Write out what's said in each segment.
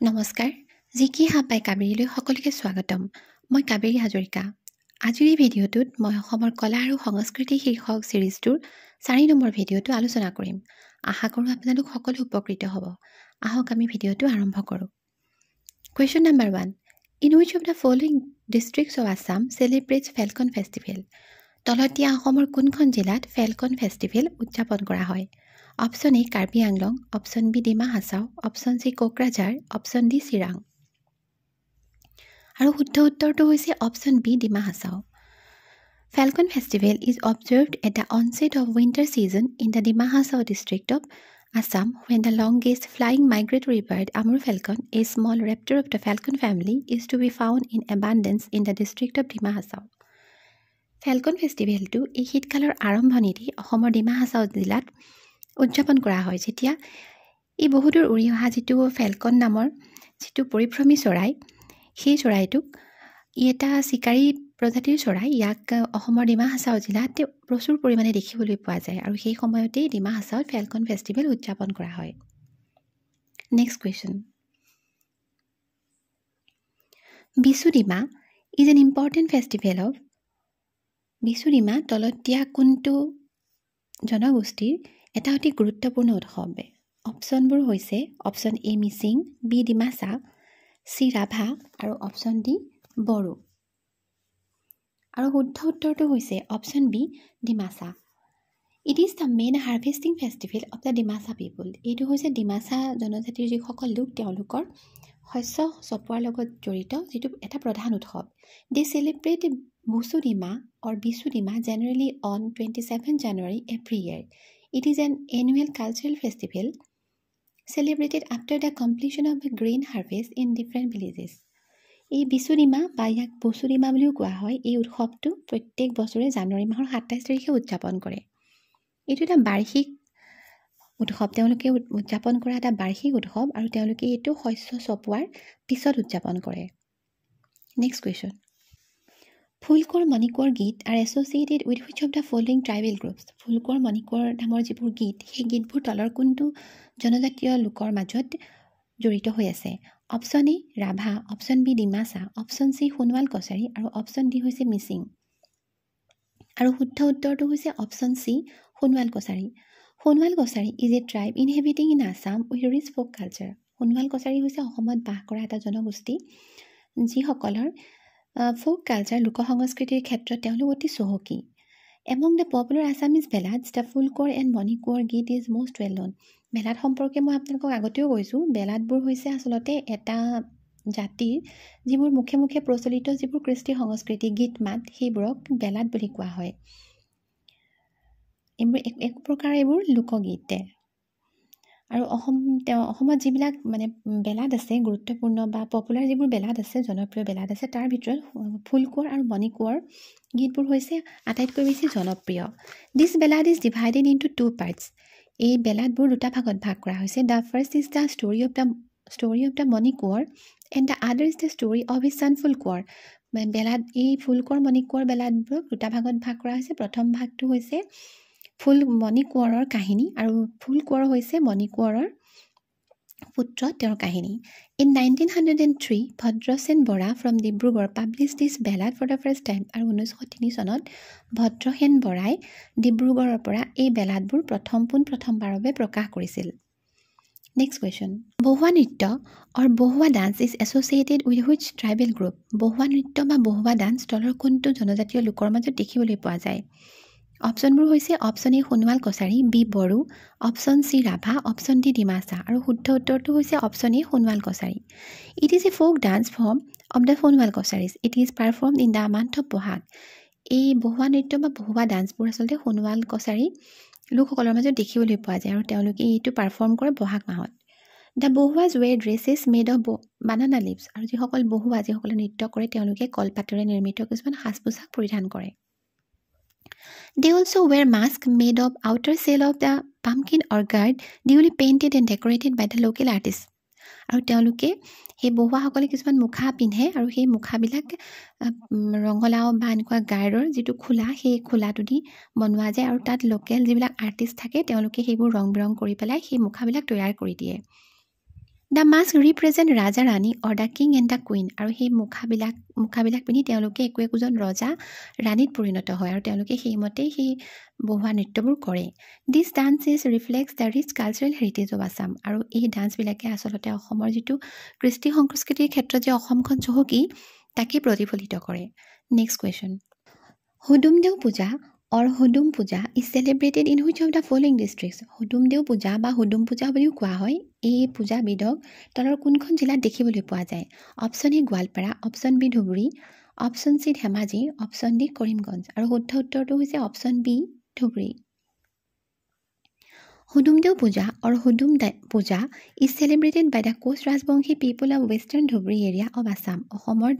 নমস্কাৰ জিকি হাবাই কাবেৰীলৈ সকলোকে স্বাগতম মই কাবেৰী হাজৰিকা আজিৰ এই ভিডিঅ'টোত মই অসমৰ কলা আৰু সংস্কৃতি শীৰ্ষক সিৰিজটোৰ 4 নম্বৰ ভিডিঅ'টো আলোচনা কৰিম আশা কৰোঁ আপোনালোক সকলো উপকৃত হ'ব আহক আমি ভিডিঅ'টো আৰম্ভ কৰোঁ Question number 1 In which of the following districts of Assam celebrates Falcon Festival তলত দিয়া অসমৰ কোনখন জিলাত ফেলকন ফেষ্টিভেল উদযাপন কৰা হয় option A Karbi Anglong option B Dima Hasao option C Kokrajhar option D Chirang আৰু শুদ্ধ উত্তৰটো হৈছে option B Dima Hasao Falcon Festival is observed at the onset of winter season in the Dima Hasao district of Assam when the longest flying migratory bird Amur falcon, a small raptor of the falcon family, is to be found in abundance in the district of Dima Hasao. Falcon Festival to এই শীতকালৰ আৰম্ভণিতে অসমৰ ডিমা হাছাও জিলাত উদযাপন কৰা হয় যেতিয়া এই বহুদূৰ উৰি অহা যিটো ফেলকন নামৰ যিটো পৰিভ্ৰমী চৰাই সেই চৰাইটোক এটা চিকাৰী প্ৰজাতিৰ চৰাই ইয়াক অসমৰ ডিমা হাছাও জিলাত প্ৰচুৰ পৰিমাণে দেখিবলৈ পোৱা যায় আৰু সেই সময়তে ডিমা হাছাওত ফেলকন ফেষ্টিভেল উদযাপন কৰা হয় next question Vishu Dima is an important festival of Vishu Dima তলত দিয়া কোনটো জনগোষ্ঠীৰ এটা অতি গুৰুত্বপূৰ্ণ উৎসৱ অপশ্যনবোৰ হৈছে option A Mising B Dimasa C Rabha আৰু অপশ্যন ডি বড়ো আৰু শুদ্ধ উত্তৰটো হৈছে option B Dimasa it is the main harvesting festival of the Dimasa people এইটো হৈছে ডিমাছা জনজাতিৰ যিসকল লোক তেওঁলোকৰ শস্য চপোৱাৰ লগত জড়িত যিটো এটা প্ৰধান উৎসৱ they celebrate Busu Dima or Bisu Dima generally on 27 January every year. It is an annual cultural festival celebrated after the completion of the grain harvest in different villages. এই বিচু ডিমা বা ইয়াক বসু ডিমা বুলিও কোৱা হয় এই উৎসৱটো প্ৰত্যেক বছৰে জানুৱাৰী মাহৰ 27 তাৰিখে উদযাপন কৰে এইটো এটা বাৰ্ষিক উৎসৱ তেওঁলোকে উদযাপন কৰা এটা বাৰ্ষিক উৎসৱ আৰু তেওঁলোকে এইটো শস্য চপোৱাৰ পিছত উদযাপন কৰে নেক্সট কুৱেশ্যন ফুলকৰ মণিকৰ গীত are associated with which of the following tribal groups ফুলকৰ মণিকৰ নামৰ যিবোৰ গীত সেই গীতবোৰ তলৰ কোনটো জনজাতীয় লোকৰ মাজত জড়িত হৈ আছে option A Rabha option B Dimasa option C Sonowal Kachari আৰু অপশ্যন ডি হৈছে মিচিং আৰু শুদ্ধ উত্তৰটো হৈছে option C Sonowal Kachari Sonowal Kachari is a tribe inhabiting in Assam with rich folk culture Sonowal Kachari হৈছে অসমত বাস কৰা এটা জনগোষ্ঠী যিসকলৰ folk culture লোক সংস্কৃতিৰ ক্ষেত্ৰত তেওঁলোক অতি চহকী among the popular Assamese ballads the ফুলকৰ and মণিকৰ গীত is most well known ballad সম্পৰ্কে মই আপোনালোকক আগতেও কৈছোঁ বেলাডবোৰ হৈছে আচলতে এটা জাতিৰ যিবোৰ মুখে মুখে প্ৰচলিত যিবোৰ কৃষ্টি সংস্কৃতি গীত মাত সেইবোৰক বেলাড বুলি কোৱা হয় এক প্ৰকাৰ এইবোৰ লোকগীত আৰু অসমত যিবিলাক মানে বেলাড আছে গুৰুত্বপূৰ্ণ বা পপুলাৰ যিবোৰ বেলাড আছে জনপ্ৰিয় বেলাড আছে তাৰ ভিতৰত ফুলকৰ আৰু মণিকৰ গীতবোৰ হৈছে আটাইতকৈ বেছি জনপ্ৰিয় this ballad is divided into two parts এই বেলাডবোৰ দুটা ভাগত ভাগ কৰা হৈছে the first is the story of the Manikonwar and the other is the story of his son Phulkonwar ballad এই ফুলকৰ মণিকৰ বেলাডবোৰক দুটা ভাগত ভাগ কৰা হৈছে প্ৰথম ভাগটো হৈছে মণিকোঁৱৰৰ কাহিনী আৰু ফুলকোঁৱৰ হৈছে মণিকোঁৱৰৰ পুত্ৰ তেওঁৰ কাহিনী in 1903 Bhadrasen Bora from Dibrugarh publish this ballad for the first time আৰু 1903 চনত ভদ্ৰসেন বৰাই ডিব্ৰুগড়ৰ পৰা এই বেলাডবোৰ প্ৰথমবাৰৰ বাবে প্ৰকাশ কৰিছিল নেক্সট কুৱেশ্যন বহুৱা নৃত্য অৰ বহুৱা dance is associated with which tribal group বহুৱা নৃত্য বা বহুৱা ডান্স তলৰ কোনটো জনজাতীয় লোকৰ মাজত দেখিবলৈ পোৱা যায় অপশ্যনবোৰ হৈছে option A Sonowal Kachari B Bodo option C Rabha option D Dimasa আৰু শুদ্ধ উত্তৰটো হৈছে option A Sonowal Kachari it is a folk dance form of the Sonowal Kacharis it is perform in the month of Bohag এই বহুৱা নৃত্য বা বহুৱা ডান্সবোৰ আচলতে সোণোৱাল কছাৰী লোকসকলৰ মাজত দেখিবলৈ পোৱা যায় আৰু তেওঁলোকে এইটো পাৰফৰ্ম কৰে বহাগ মাহত the Bahuwas were dresses made of banana leaves আৰু যিসকলে নৃত্য কৰে তেওঁলোকে কলপাতেৰে নিৰ্মিত কিছুমান সাজ পোছাক পৰিধান কৰে They also wear masks made of outer shell of the pumpkin or gourd, duly painted and decorated by the local artists. আৰু তেওঁলোকে সেই বহুৱাসকলে কিছুমান মুখা পিন্ধে আৰু সেই মুখাবিলাক ৰঙলাও বা এনেকুৱা গাৰ্ডৰ যিটো খোলা সেই খোলাটো দি বনোৱা যায় আৰু তাত লোকেল যিবিলাক আৰ্টিষ্ট থাকে তেওঁলোকে সেইবোৰ ৰং বিৰং কৰি পেলাই সেই মুখাবিলাক তৈয়াৰ কৰি দিয়ে the mask represent raja rani or the king and the queen আৰু সেই মুখাবিলাক পিন্ধি তেওঁলোকে একোজন ৰজা ৰাণীত পৰিণত হয় আৰু তেওঁলোকে সেইমতেই সেই বহুৱা নৃত্যবোৰ কৰে this dance is reflects the rich cultural heritage of Assam আৰু এই ডান্সবিলাকে আচলতে অসমৰ যিটো কৃষ্টি সংস্কৃতিৰ ক্ষেত্ৰত যে অসমখন চহকী তাকে প্ৰতিফলিত কৰে নেক্সট কুৱেশ্যন হুদুমদেউ পূজা or Hudum Puja is celebrated in which of the following districts? হুদুমদেউ পূজা বা হুদুম পূজা বুলিও কোৱা হয় এই পূজাবিধক তলৰ কোনখন জিলাত দেখিবলৈ পোৱা যায় option A Goalpara option B Dhubri option C Dhemaji option D Karimganj আৰু শুদ্ধ উত্তৰটো হৈছে অপশ্যন বি ধুবুৰী হুদুমদেউ পূজা or Hudum Puja is celebrated by the Koch Rajbangshi people of western Dhubri area of Assam অসমৰ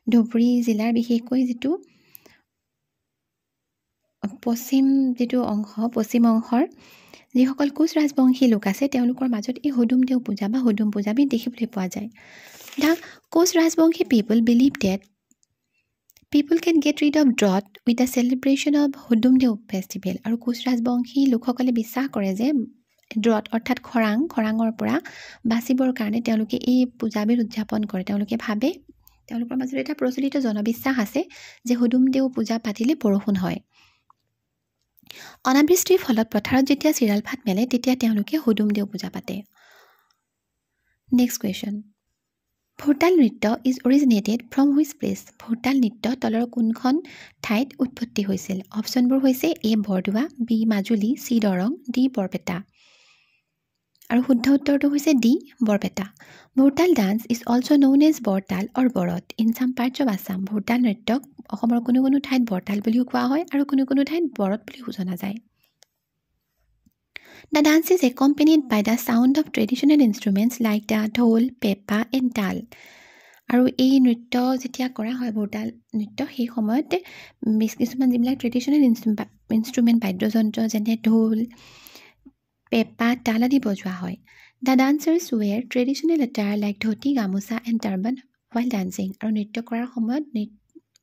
ধুবুৰী জিলাৰ বিশেষকৈ যিটো পশ্চিম অংশৰ যিসকল কোচ ৰাজবংশী লোক আছে তেওঁলোকৰ মাজত এই হুদুমদেউ পূজা বা হুদুম পূজাবিধ দেখিবলৈ পোৱা যায় The Koch Rajbangshi people believe that people can get rid of drought with the celebration of Hudumdew festival আৰু কোচ ৰাজবংশী লোকসকলে বিশ্বাস কৰে যে ড্ৰট অৰ্থাৎ খৰাঙৰ পৰা বাচিবৰ কাৰণে তেওঁলোকে এই পূজাবিধ উদযাপন কৰে তেওঁলোকে ভাবে তেওঁলোকৰ মাজত এটা প্ৰচলিত জনবিশ্বাস আছে যে হুদুমদেউ পূজা পাতিলে বৰষুণ হয় অনাবৃষ্টিৰ ফলত পথাৰত যেতিয়া চিৰাল ভাত মেলে তেতিয়া তেওঁলোকে হুদুমদেউ পূজা পাতে নেক্সট কুৱেশ্যন ভোৰতাল নৃত্য is originated from which place Bhortal নৃত্য তলৰ কোনখন ঠাইত উৎপত্তি হৈছিল অপশ্যনবোৰ হৈছে A Barduwa B Majuli C Darrang D Barpeta আৰু শুদ্ধ উত্তৰটো হৈছে D Barpeta Bhortal dance is also' known as Bortal or Borot in চাম পাৰ্টছ অফ আছাম ভোৰতাল নৃত্যক অসমৰ কোনো ঠাইত বৰতাল বুলিও কোৱা হয় আৰু কোনো ঠাইত বৰত বুলিও জনা যায় The dance is accompanied by the sound of traditional instruments like the dhol, pepa and tal. আৰু এই নৃত্য যেতিয়া কৰা হয় ভোৰতাল নৃত্য সেই সময়ত কিছুমান যিবিলাক ট্ৰেডিশ্যনেল ইনষ্ট্ৰুমেণ্ট বাদ্যযন্ত্ৰ যেনে ঢোল পেপা তাল আদি বজোৱা হয় the dancers wear traditional attire like dhoti gamosa and turban while dancing আৰু নৃত্য কৰাৰ সময়ত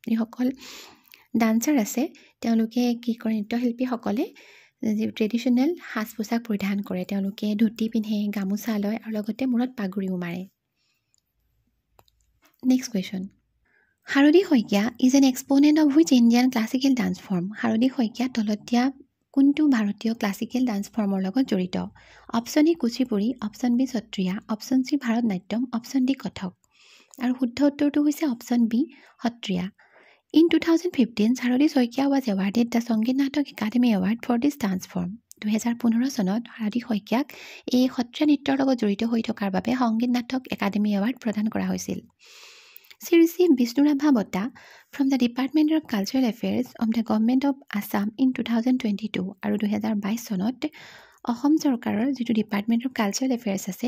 যিসকল ডান্সাৰ আছে তেওঁলোকে কি কৰে নৃত্যশিল্পীসকলে যি ট্ৰেডিশ্যনেল সাজ পোছাক পৰিধান কৰে তেওঁলোকে ধুতি পিন্ধে গামোচা লয় আৰু লগতে মূৰত পাগুৰিও মাৰে next question Sarodi Saikia is an exponent of which Indian classical dance form Sarodi Saikia তলতীয়া কোনটো ভাৰতীয় ক্লাছিকেল ডান্স ফৰ্মৰ লগত জড়িত option E Kuchipudi option B Sattriya option C Bharat Natyam option D Kathak আৰু শুদ্ধ উত্তৰটো হৈছে option B Sattriya In 2015, Sarodi Soikia was awarded the Songit Natok Academy Award for this dance form. 2015 চনত Sarodi Soikiak এই সত্ৰীয়া নৃত্যৰ লগত জড়িত হৈ থকাৰ বাবে সংগীত নাটক একাডেমী এৱাৰ্ড প্ৰদান কৰা হৈছিল। She received Vishnu Rabha Bhatta from the Department of Cultural Affairs of the Government of Assam in 2022 আৰু 2022 চনত অসম চৰকাৰৰ যিটো ডিপাৰ্টমেণ্ট অফ কালচাৰেল এফেয়াৰ্ছ আছে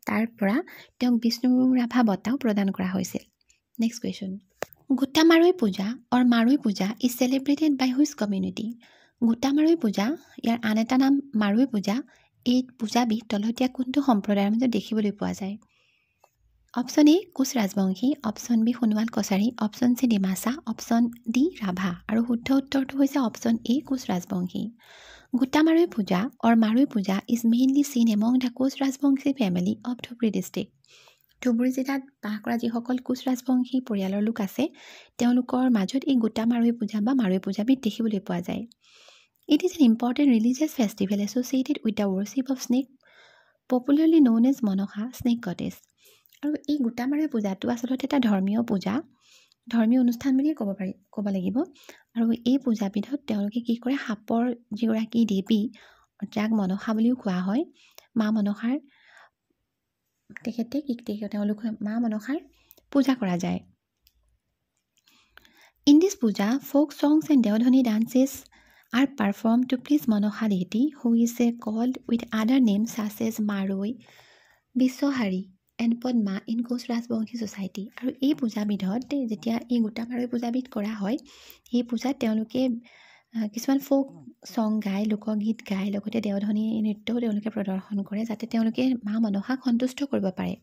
তাৰ পৰা তেওঁক বিষ্ণু ৰাভা বঁটাও প্ৰদান কৰা হৈছিল। নেক্সট কুৱেশ্যন গোটা মাৰৈ পূজা or Marai puja is celebrated by which community গোটা মাৰৈ পূজা ইয়াৰ আন এটা নাম মাৰৈ পূজা এই পূজাবিধ তলতীয়া কোনটো সম্প্ৰদায়ৰ মাজত দেখিবলৈ পোৱা যায় option A Koch Rajbongshi option B Sonowal Kachari option C Dimasa option D Rabha আৰু শুদ্ধ উত্তৰটো হৈছে অপশ্যন এ কোচ ৰাজবংশী গোটা মাৰৈ পূজা or Marai puja is mainly চিন among the Koch Rajbongshi family of Dhubri district Dhubri জিলাত বাস কৰা যিসকল কোচ ৰাজবংশী পৰিয়ালৰ লোক আছে তেওঁলোকৰ মাজত এই গোটা মাৰৈ পূজা বা মাৰৈ পূজাবিধ দেখিবলৈ পোৱা যায় it is an important religious festival associated with the worship of snake popularly known as Manasa snake goddess আৰু এই গোটা মাৰৈ পূজাটো আচলতে এটা ধৰ্মীয় পূজা ধৰ্মীয় অনুষ্ঠান বুলিয়ে ক'ব লাগিব আৰু এই পূজাবিধত তেওঁলোকে কি কৰে সাপৰ যিগৰাকী দেৱী যাক মনসা বুলিও কোৱা হয় মা মনসাৰ তেওঁলোকে মা মনসাৰ পূজা কৰা যায় ইন দিছ পূজা folk songs and Deodhani dances are performed to please Manasa deity who is called with other names such as Marai বিশ্বহাৰী and Padma in Koch Rajbongshi society আৰু এই পূজাবিধত যেতিয়া এই গোটা মাৰৈ পূজাবিধ কৰা হয় এই পূজাত তেওঁলোকে কিছুমান ফ'ক ছং গায় লোকগীত গায় লগতে দেওধনী নৃত্যও তেওঁলোকে প্ৰদৰ্শন কৰে যাতে তেওঁলোকে মা মনসাক সন্তুষ্ট কৰিব পাৰে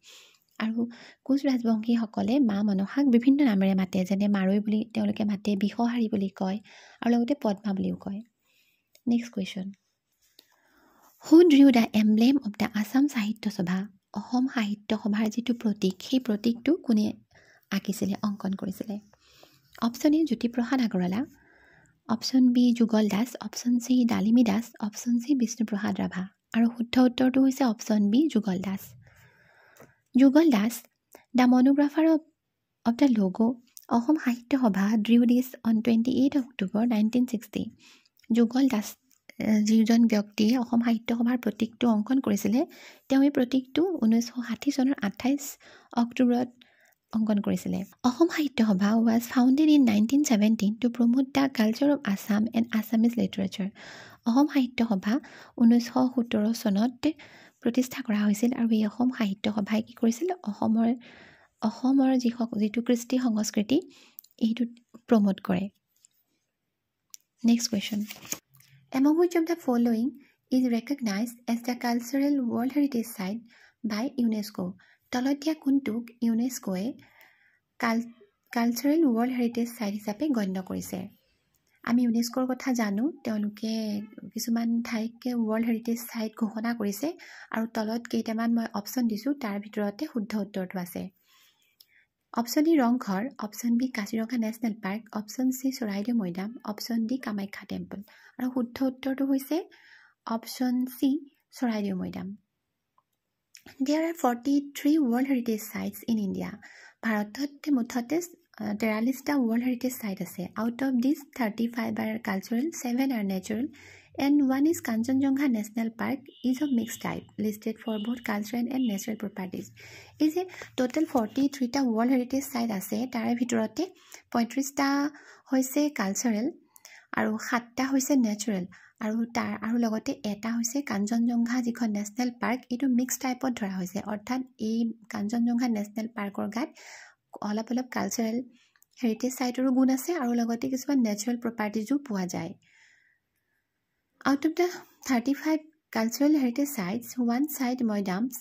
আৰু কোচ ৰাজবংশীসকলে মা মনসাক বিভিন্ন নামেৰে মাতে যেনে মাৰৈ বুলি তেওঁলোকে মাতে বিশ্বহাৰী বুলি কয় আৰু লগতে পদ্মা বুলিও কয় next question who drew the emblem of the Assam Sahitya Sabha Assam সাহিত্য সভাৰ যিটো প্ৰতীক সেই প্ৰতীকটো কোনে আঁকিছিলে অংকন কৰিছিলে option A Jyotiprasad Agarwala option B Jugal Das option C Dalimi Das option C Bishnuprasad Rabha আৰু শুদ্ধ উত্তৰটো হৈছে option B Jugal Das Jugal Das the monographer of the logo Asam Sahitya Sabha drew this on 28 October 1960 যুগল দাস যিজন ব্যক্তিয়ে অসম সাহিত্য সভাৰ প্ৰতীকটো অংকন কৰিছিলে তেওঁ এই প্ৰতীকটো 1960 চনৰ 28 অক্টোবৰত অংকন কৰিছিলে অসম সাহিত্য সভা was founded in 1917 to promote the culture of Assam and Assamese literature Assam Sahitya সভা 1917 চনত প্ৰতিষ্ঠা কৰা হৈছিল আৰু এই অসম সাহিত্য সভাই কি কৰিছিল অসমৰ যিটো কৃষ্টি সংস্কৃতি এইটো প্ৰমোট কৰে next question Among which of the following is recognized as the cultural World Heritage Site by UNESCO? তলতীয়া কোনটোক ইউনেস্কোৱে কালচাৰেল ৱৰ্ল্ড হেৰিটেজ ছাইট হিচাপে গণ্য কৰিছে আমি ইউনেস্কোৰ কথা জানো তেওঁলোকে কিছুমান ঠাইকে ৱৰ্ল্ড হেৰিটেজ ছাইট ঘোষণা কৰিছে আৰু তলত কেইটামান মই অপশ্যন দিছোঁ তাৰ ভিতৰতে শুদ্ধ উত্তৰটো আছে option E Rang Ghar option B Kaziranga national park option C Charaideo Moidam option D Kamakhya temple আৰু শুদ্ধ উত্তৰটো হৈছে option C Charaideo Moidam There are 43 World Heritage Sites in India. ভাৰতত মুঠতে 43টা World Heritage Site আছে. Out of these 35 are cultural, 7 are natural, and 1 is Kanchenjunga National Park is of mixed type, listed for both cultural and natural properties. Is a total 43টা World Heritage Site আছে. তাৰে ভিতৰতে 35টা হৈছে cultural আৰু 7টা হৈছে natural. আৰু লগতে এটা হৈছে কাঞ্চনজংঘা যিখন নেশ্যনেল পাৰ্ক এইটো মিক্স টাইপত ধৰা হৈছে অৰ্থাৎ এই কাঞ্চনজংঘা নেশ্যনেল পাৰ্কৰ গাত অলপ কালচাৰেল হেৰিটেজ সাইটৰো গুণ আছে আৰু লগতে কিছুমান নেচাৰেল প্ৰপাৰ্টিজো পোৱা যায় out of the 35 cultural heritage sites one site Moidams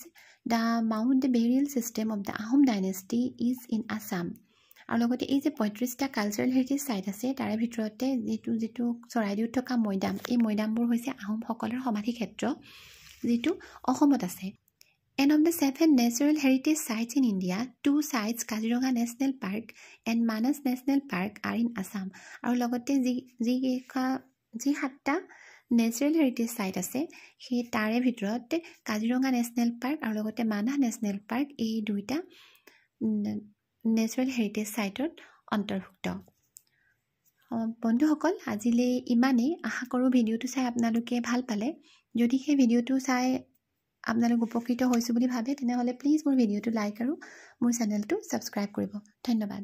the mount burial system of the Ahom dynasty is in Assam আৰু লগতে এই যে 35টা কালচাৰেল হেৰিটেজ সাইট আছে তাৰে ভিতৰতে যিটো চৰাইদেউত থকা মৈদাম এই মৈদামবোৰ হৈছে আহোমসকলৰ সমাধি ক্ষেত্ৰ যিটো অসমত আছে And of the 7 natural heritage sites in India, 2 sites Kaziranga National Park and Manas National Park are in Assam. আৰু লগতে যি 7টা natural heritage site আছে সেই তাৰে ভিতৰত কাজিৰঙা নেশ্যনেল পাৰ্ক আৰু লগতে মানাহ নেশ্যনেল পাৰ্ক এই দুইটা নেচাৰেল হেৰিটেজ সাইটত অন্তৰ্ভুক্ত বন্ধুসকল আজিলৈ ইমানেই আশা কৰোঁ ভিডিঅ'টো চাই আপোনালোকে ভাল পালে যদি সেই ভিডিঅ'টো চাই আপোনালোক উপকৃত হৈছো বুলি ভাবে তেনেহলে প্লিজ মোৰ ভিডিঅ'টো লাইক আৰু মোৰ চেনেলটো সাবস্ক্ৰাইব কৰিব ধন্যবাদ